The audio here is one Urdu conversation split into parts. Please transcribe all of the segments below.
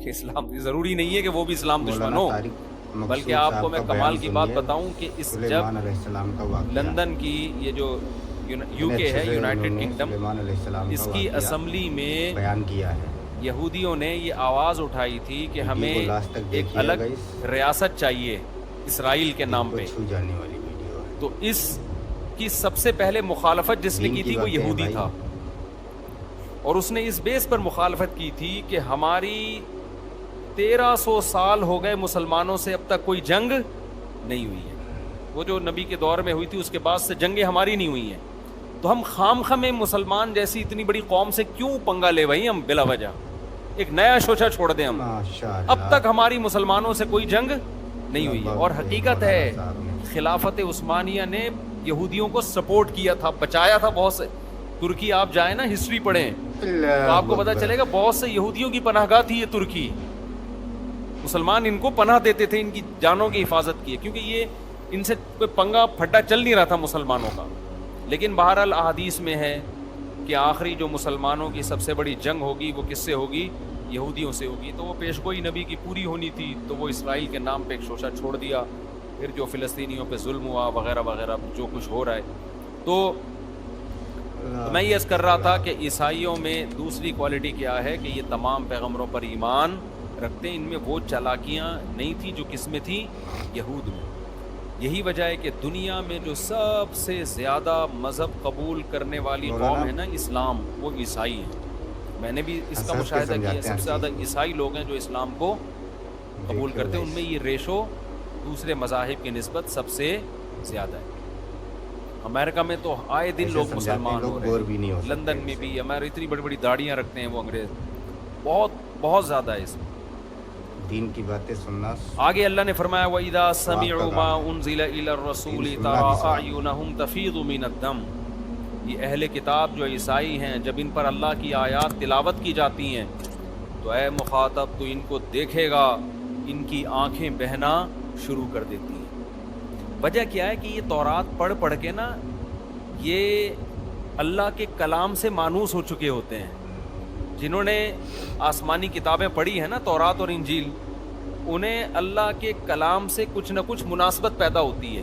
کہ اسلام ضروری نہیں ہے کہ وہ بھی اسلام دشمن ہو، بلکہ آپ کو میں کمال کی بات بتاؤں کہ اس جب لندن کی یہ جو یو کے ہے یونائٹڈ کنگڈم، اس کی اسمبلی میں بیان کیا ہے، یہودیوں نے یہ آواز اٹھائی تھی کہ ہمیں ایک الگ ریاست چاہیے اسرائیل کے نام پہ، چھو جانے والی ویڈیو ہے۔ تو اس کی سب سے پہلے مخالفت جس نے کی تھی وہ یہودی تھا، اور اس نے اس بیس پر مخالفت کی تھی کہ ہماری 1300 سال ہو گئے مسلمانوں سے اب تک کوئی جنگ نہیں ہوئی ہے، وہ جو نبی کے دور میں ہوئی تھی اس کے بعد سے جنگیں ہماری نہیں ہوئی ہیں، تو ہم خام میں مسلمان جیسی اتنی بڑی قوم سے کیوں پنگا لے بھائی، ہم بلا وجہ ایک نیا شوچا چھوڑ دیں ہم، اب تک ہماری مسلمانوں سے کوئی جنگ نہیں ہوئی ہے۔ اور حقیقت ہے خلافت عثمانیہ نے یہودیوں کو سپورٹ کیا تھا، بچایا تھا بہت سے۔ ترکی آپ جائیں نا، ہسٹری پڑھیں تو آپ کو پتا چلے گا بہت سے یہودیوں کی پناہ گاہ تھی یہ ترکی، مسلمان ان کو پناہ دیتے تھے، ان کی جانوں کی حفاظت کی، کیونکہ یہ ان سے کوئی پنگا پھڈا چل نہیں رہا تھا مسلمانوں کا۔ لیکن بہرحال احادیث میں ہے کہ آخری جو مسلمانوں کی سب سے بڑی جنگ ہوگی وہ کس سے ہوگی؟ یہودیوں سے ہوگی، تو وہ پیشگوئی نبی کی پوری ہونی تھی، تو وہ اسرائیل کے نام پہ ایک شوشہ چھوڑ دیا، پھر جو فلسطینیوں پہ ظلم ہوا وغیرہ وغیرہ جو کچھ ہو رہا ہے۔ تو میں یہ عرض کر رہا تھا کہ عیسائیوں میں دوسری کوالٹی کیا ہے کہ یہ تمام پیغمبروں پر ایمان رکھتے ہیں، ان میں وہ چالاکیاں نہیں تھیں جو کس میں تھی؟ یہود میں۔ یہی وجہ ہے کہ دنیا میں جو سب سے زیادہ مذہب قبول کرنے والی قوم ہے نا اسلام، وہ عیسائی ہیں۔ میں نے بھی اس کا مشاہدہ کیا، سب سے زیادہ عیسائی لوگ ہیں جو اسلام کو قبول کرتے ہیں، ان میں یہ ریشو دوسرے مذاہب کی نسبت سب سے زیادہ ہے۔ امریکہ میں تو آئے دن لوگ مسلمان ہو رہے ہیں، لندن میں بھی ہمارے اتنی بڑی بڑی داڑیاں رکھتے ہیں وہ انگریز، بہت بہت زیادہ ہے اس میں دین کی باتیں سننا۔ آگے اللہ نے فرمایا وَإِذَا سَمِعُوا مَا أُنزِلَ إِلَى الرَّسُولِ تَرَىٰ أَعْيُنَهُمْ تَفِيضُ مِنَ الدَّمْعِ، یہ اہل کتاب جو عیسائی ہیں، جب ان پر اللہ کی آیات تلاوت کی جاتی ہیں تو اے مخاطب تو ان کو دیکھے گا ان کی آنکھیں بہنا شروع کر دیتی ہیں۔ وجہ کیا ہے کہ یہ تورات پڑھ پڑھ کے نا یہ اللہ کے کلام سے مانوس ہو چکے ہوتے ہیں۔ جنہوں نے آسمانی کتابیں پڑھی ہیں نا، تورات اور انجیل، انہیں اللہ کے کلام سے کچھ نہ کچھ مناسبت پیدا ہوتی ہے۔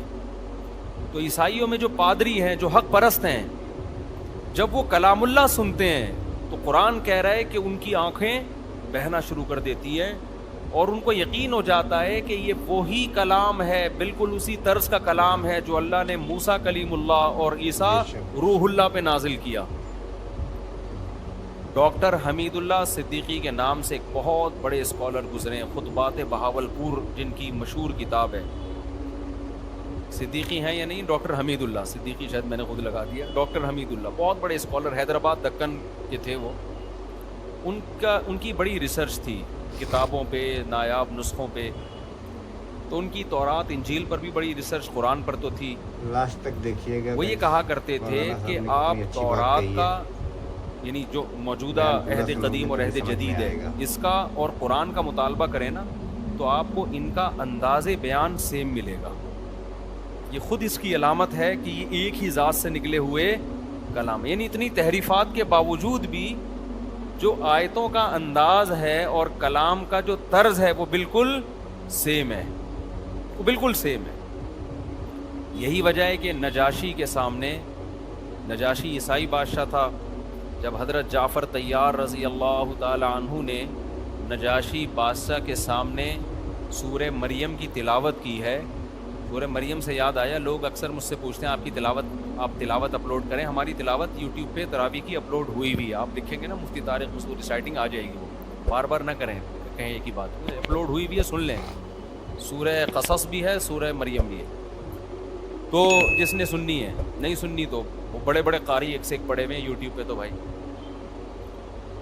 تو عیسائیوں میں جو پادری ہیں، جو حق پرست ہیں، جب وہ کلام اللہ سنتے ہیں تو قرآن کہہ رہا ہے کہ ان کی آنکھیں بہنا شروع کر دیتی ہے، اور ان کو یقین ہو جاتا ہے کہ یہ وہی کلام ہے، بالکل اسی طرز کا کلام ہے جو اللہ نے موسیٰ کلیم اللہ اور عیسیٰ روح اللہ پہ نازل کیا۔ ڈاکٹر حمید اللہ صدیقی کے نام سے ایک بہت بڑے اسکالر گزرے ہیں، خطبات بہاولپور جن کی مشہور کتاب ہے۔ صدیقی ہیں یا نہیں؟ ڈاکٹر حمید اللہ صدیقی، شاید میں نے خود لگا دیا، ڈاکٹر حمید اللہ بہت بڑے اسکالر، حیدرآباد دکن کے تھے وہ۔ ان کی بڑی ریسرچ تھی کتابوں پہ، نایاب نسخوں پہ، تو ان کی تورات انجیل پر بھی بڑی ریسرچ، قرآن پر تو تھی۔ لاسٹ تک دیکھیے گا۔ وہ یہ کہا کرتے تھے کہ آپ تورات کا، یعنی جو موجودہ عہد قدیم اور عہد جدید ہے، اس کا اور قرآن کا مطالبہ کریں نا تو آپ کو ان کا انداز بیان سیم ملے گا۔ یہ خود اس کی علامت ہے کہ یہ ایک ہی ذات سے نکلے ہوئے کلام، یعنی اتنی تحریفات کے باوجود بھی جو آیتوں کا انداز ہے اور کلام کا جو طرز ہے وہ بالکل سیم ہے، وہ بالکل سیم ہے۔ یہی وجہ ہے کہ نجاشی کے سامنے، نجاشی عیسائی بادشاہ تھا، جب حضرت جعفر طیار رضی اللہ تعالی عنہ نے نجاشی بادشاہ کے سامنے سورہ مریم کی تلاوت کی ہے، سورہ مریم سے یاد آیا، لوگ اکثر مجھ سے پوچھتے ہیں آپ تلاوت اپلوڈ کریں، ہماری تلاوت یوٹیوب پہ تراویح کی اپلوڈ ہوئی بھی ہے، آپ لکھیں گے نا مفتی طارق مسعود ریسائٹنگ آ جائے گی، وہ بار بار نہ کریں، کہیں ایک ہی بات، اپلوڈ ہوئی بھی ہے، سن لیں، سورہ قصص بھی ہے، سورہ مریم بھی ہے، تو جس نے سننی ہے، نہیں سننی تو وہ بڑے بڑے قاری ایک سے ایک پڑھے ہوئے ہیں یوٹیوب پہ تو بھائی۔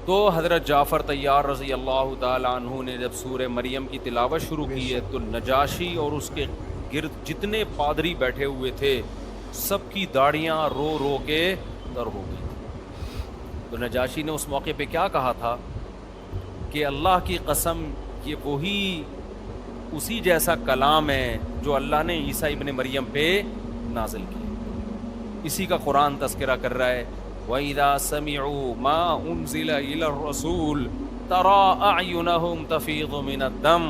تو حضرت جعفر طیار رضی اللہ تعالیٰ عنہ نے جب سورہ مریم کی تلاوت شروع کی ہے تو نجاشی اور اس کے گرد جتنے پادری بیٹھے ہوئے تھے سب کی داڑیاں رو رو کے در ہو گئی تھی۔ تو نجاشی نے اس موقع پہ کیا کہا تھا کہ اللہ کی قسم یہ وہی اسی جیسا کلام ہے جو اللہ نے عیسیٰ ابن مریم پہ نازل کیا، اسی کا قرآن تذکرہ کر رہا ہے۔ وَإِذَا سَمِعُوا مَا أُنزِلَ إِلَى الرَّسُولِ ترى اعینہم تفیض من الدم،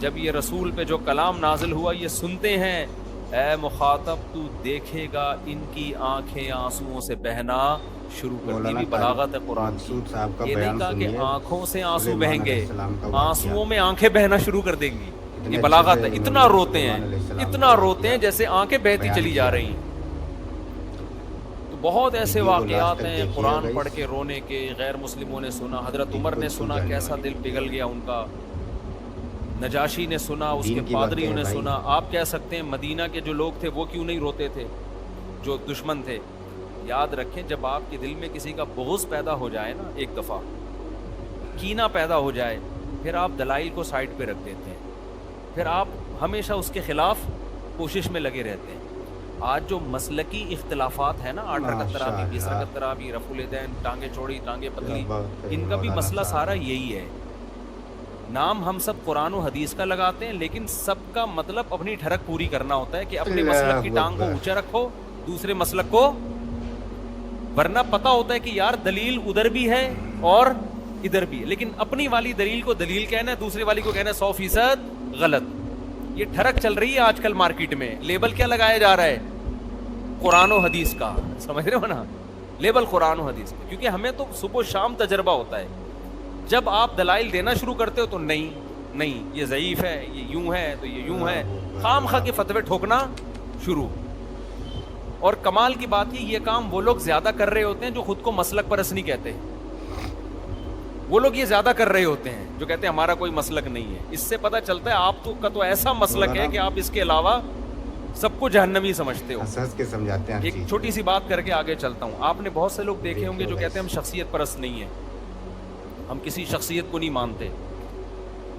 جب یہ رسول پہ جو کلام نازل ہوا یہ سنتے ہیں، اے مخاطب تو دیکھے گا ان کی آنکھیں آنسوؤں سے بہنا شروع کر دی۔ بھی بلاغت ہے قرآن کی، مقصود صاحب کا یہ نہیں بیان کہا کہ سنیے، آنکھوں سے آنسو سلیمان بہیں گے، علیہ السلام کا واقعہ۔ آنسوؤں میں آنکھیں بہنا شروع کر دیں گی، اتنے یہ بلاغت اچھے ہے۔ سے اتنا انہوں نے روتے ہیں، سلیمان علیہ السلام اتنا کا روتے ہیں واقعہ جیسے آنکھیں بہتی بیان چلی کیا جا رہی ہیں۔ تو بہت ایسے ویڈیو کو واقعات لاسٹ تک ہیں دیکھیے قرآن گا، پڑھ کے رونے کے، غیر مسلموں نے سنا، حضرت دل عمر کو نے چھو سنا جانے کیسا والی دل پگھل گیا ان کا، نجاشی نے سنا، اس دین کے کی باتیں پادریوں ہیں نے بھائی۔ سنا۔ آپ کہہ سکتے ہیں مدینہ کے جو لوگ تھے وہ کیوں نہیں روتے تھے، جو دشمن تھے؟ یاد رکھیں جب آپ کے دل میں کسی کا بغض پیدا ہو جائے نا، ایک دفعہ کینہ پیدا ہو جائے، پھر آپ دلائل کو سائڈ پہ رکھ دیتے ہیں، پھر آپ ہمیشہ اس کے خلاف کوشش میں لگے رہتے ہیں۔ آج جو مسلکی اختلافات ہیں نا، 8 رکعت تراویح، 20 رکعت تراویح، رفع الیدین، ٹانگیں چوڑی ٹانگیں پتلی، ان کا بھی مسئلہ سارا یہی ہے۔ نام ہم سب قرآن و حدیث کا لگاتے ہیں، لیکن سب کا مطلب اپنی ٹھڑک پوری کرنا ہوتا ہے کہ اپنے مسلک کی ٹانگ کو اونچا رکھو، دوسرے مسلک کو، ورنہ پتہ ہوتا ہے کہ یار دلیل ادھر بھی ہے اور ادھر بھی ہے، لیکن اپنی والی دلیل کو دلیل کہنا ہے، دوسرے والی کو کہنا ہے 100% غلط۔ یہ ٹھڑک چل رہی ہے آج کل مارکیٹ میں۔ لیبل کیا لگایا جا رہا ہے؟ قرآن و حدیث کا، سمجھ رہے ہو نا، لیبل قرآن و حدیث کا، کیونکہ ہمیں تو صبح و شام تجربہ ہوتا ہے۔ جب آپ دلائل دینا شروع کرتے ہو تو نہیں یہ ضعیف ہے، یہ یوں ہے تو یہ یوں ہے، خام خواہ کے فتوے ٹھوکنا شروع۔ اور کمال کی بات یہ کام وہ لوگ زیادہ کر رہے ہوتے ہیں جو خود کو مسلک پرست نہیں کہتے، وہ لوگ یہ زیادہ کر رہے ہوتے ہیں جو کہتے ہیں ہمارا کوئی مسلک نہیں ہے۔ اس سے پتہ چلتا ہے آپ کا تو ایسا مسلک ہے کہ آپ اس کے علاوہ سب کو جہنمی سمجھتے ہو۔ ہنس کے سمجھاتے ہیں۔ ایک چھوٹی سی بات کر کے آگے چلتا ہوں۔ آپ نے بہت سے لوگ دیکھے ہوں گے جو کہتے ہیں ہم شخصیت پرست نہیں ہیں، ہم کسی شخصیت کو نہیں مانتے۔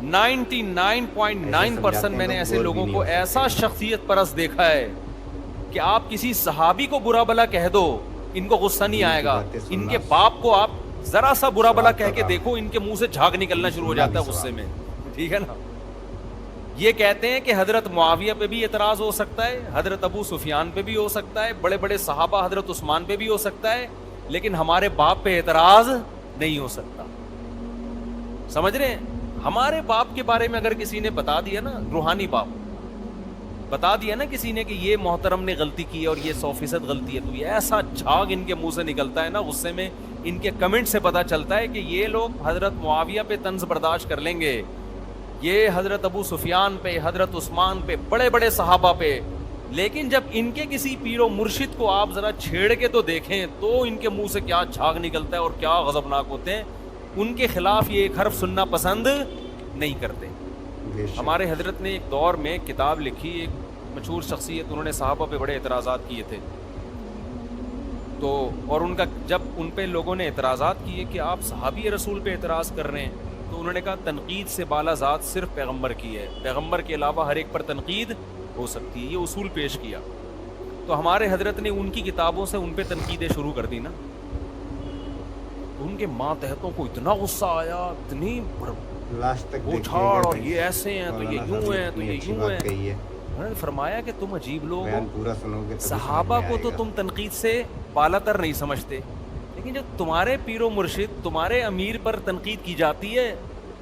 99.9% میں نے ایسے لوگوں کو ایسا شخصیت پرست دیکھا ہے کہ آپ کسی صحابی کو برا بلا کہہ دو، ان کو غصہ نہیں آئے گا، ان کے باپ کو آپ ذرا سا برا بلا کہہ کے دیکھو، ان کے منہ سے جھاگ نکلنا شروع ہو جاتا ہے غصے میں، ٹھیک ہے نا۔ یہ کہتے ہیں کہ حضرت معاویہ پہ بھی اعتراض ہو سکتا ہے، حضرت ابو سفیان پہ بھی ہو سکتا ہے، بڑے بڑے صحابہ حضرت عثمان پہ بھی ہو سکتا ہے، لیکن ہمارے باپ پہ اعتراض نہیں ہو سکتا۔ سمجھ رہے ہیں؟ ہمارے باپ کے بارے میں اگر کسی نے بتا دیا نا، روحانی باپ بتا دیا نا کسی نے کہ یہ محترم نے غلطی کی ہے اور یہ 100% غلطی ہے، تو یہ ایسا جھاگ ان کے منہ سے نکلتا ہے نا غصے میں، ان کے کمنٹ سے پتا چلتا ہے کہ یہ لوگ حضرت معاویہ پہ طنز برداشت کر لیں گے، یہ حضرت ابو سفیان پہ، حضرت عثمان پہ، بڑے بڑے صحابہ پہ، لیکن جب ان کے کسی پیر و مرشد کو آپ ذرا چھیڑ کے تو دیکھیں تو ان کے منہ سے کیا جھاگ نکلتا ہے اور کیا غضبناک ہوتے ہیں۔ ان کے خلاف یہ ایک حرف سننا پسند نہیں کرتے۔ ہمارے حضرت نے ایک دور میں کتاب لکھی، ایک مشہور شخصیت، انہوں نے صحابہ پہ بڑے اعتراضات کیے تھے، تو اور ان کا جب ان پہ لوگوں نے اعتراضات کیے کہ آپ صحابی رسول پہ اعتراض کر رہے ہیں، تو انہوں نے کہا تنقید سے بالا ذات صرف پیغمبر کی ہے، پیغمبر کے علاوہ ہر ایک پر تنقید ہو سکتی ہے، یہ اصول پیش کیا۔ تو ہمارے حضرت نے ان کی کتابوں سے ان پہ تنقیدیں شروع کر دی نا، ان کے ماتحتوں کو اتنا غصہ آیا، اتنی لاسٹ تک بوچھاڑ، اور یہ ایسے ہیں تو یہ یوں ہیں تو یہ یوں ہیں۔ کہیے انہوں نے فرمایا کہ تم عجیب لوگ ہو، پورا سنو گے، صحابہ کو تو تم تنقید سے بالا تر نہیں سمجھتے، لیکن جب تمہارے پیر و مرشد، تمہارے امیر پر تنقید کی جاتی ہے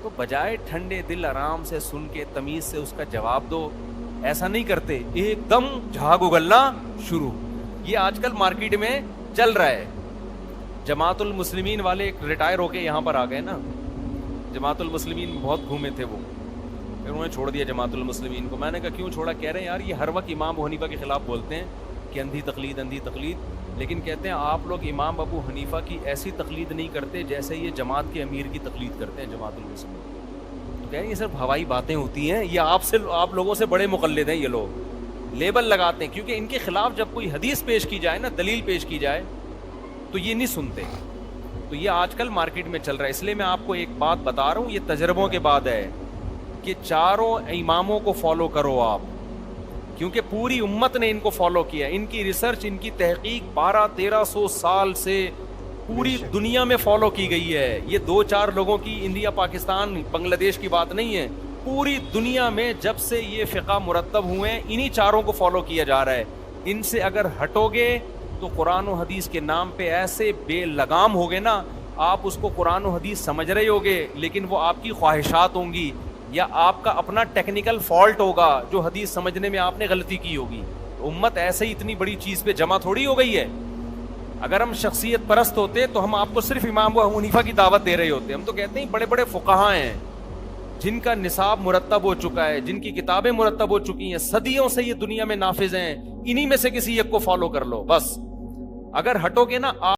تو بجائے ٹھنڈے دل آرام سے سن کے تمیز سے اس کا جواب دو، ایسا نہیں کرتے، ایک دم جھاگ اگلنا شروع۔ یہ آج کل مارکیٹ میں چل رہا ہے۔ جماعت المسلمین والے ایک ریٹائر ہو کے یہاں پر آ گئے نا، جماعت المسلمین بہت گھومے تھے وہ، پھر انہوں نے چھوڑ دیا جماعت المسلمین کو۔ میں نے کہا کیوں چھوڑا؟ کہہ رہے ہیں یار یہ ہر وقت امام ابو حنیفہ کے خلاف بولتے ہیں کہ اندھی تقلید اندھی تقلید، لیکن کہتے ہیں آپ لوگ امام ابو حنیفہ کی ایسی تقلید نہیں کرتے جیسے یہ جماعت کے امیر کی تقلید کرتے ہیں جماعت المسلمین۔ تو کہہ رہے ہیں یہ صرف ہوائی باتیں ہوتی ہیں، یہ آپ لوگوں سے بڑے مقلد ہیں، یہ لوگ لیبل لگاتے ہیں، کیونکہ ان کے خلاف جب کوئی حدیث پیش کی جائے نا، دلیل پیش کی جائے تو یہ نہیں سنتے۔ تو یہ آج کل مارکیٹ میں چل رہا ہے۔ اس لیے میں آپ کو ایک بات بتا رہا ہوں، یہ تجربوں کے بعد ہے کہ چاروں اماموں کو فالو کرو آپ، کیونکہ پوری امت نے ان کو فالو کیا، ان کی ریسرچ، ان کی تحقیق 1200-1300 سال سے پوری دنیا میں فالو کی گئی ہے۔ یہ 2-4 لوگوں کی، انڈیا پاکستان بنگلہ دیش کی بات نہیں ہے، پوری دنیا میں جب سے یہ فقہ مرتب ہوئے ہیں انہی چاروں کو فالو کیا جا رہا ہے۔ ان سے اگر ہٹو گے تو قرآن و حدیث کے نام پہ ایسے بے لگام ہوگے نا، آپ اس کو قرآن و حدیث سمجھ رہے ہوگے لیکن وہ آپ کی خواہشات ہوں گی یا آپ کا اپنا ٹیکنیکل فالٹ ہوگا جو حدیث سمجھنے میں آپ نے غلطی کی ہوگی. امت ایسے ہی اتنی بڑی چیز پہ جمع تھوڑی ہو گئی ہے. اگر ہم شخصیت پرست ہوتے تو ہم آپ کو صرف امام ابو حنیفہ کی دعوت دے رہے ہوتے. ہم تو کہتے ہیں بڑے بڑے فقہاء ہیں جن کا نصاب مرتب ہو چکا ہے, جن کی کتابیں مرتب ہو چکی ہیں, صدیوں سے یہ دنیا میں نافذ ہیں, انہی میں سے کسی ایک کو فالو کر لو بس. اگر ہٹو گے نا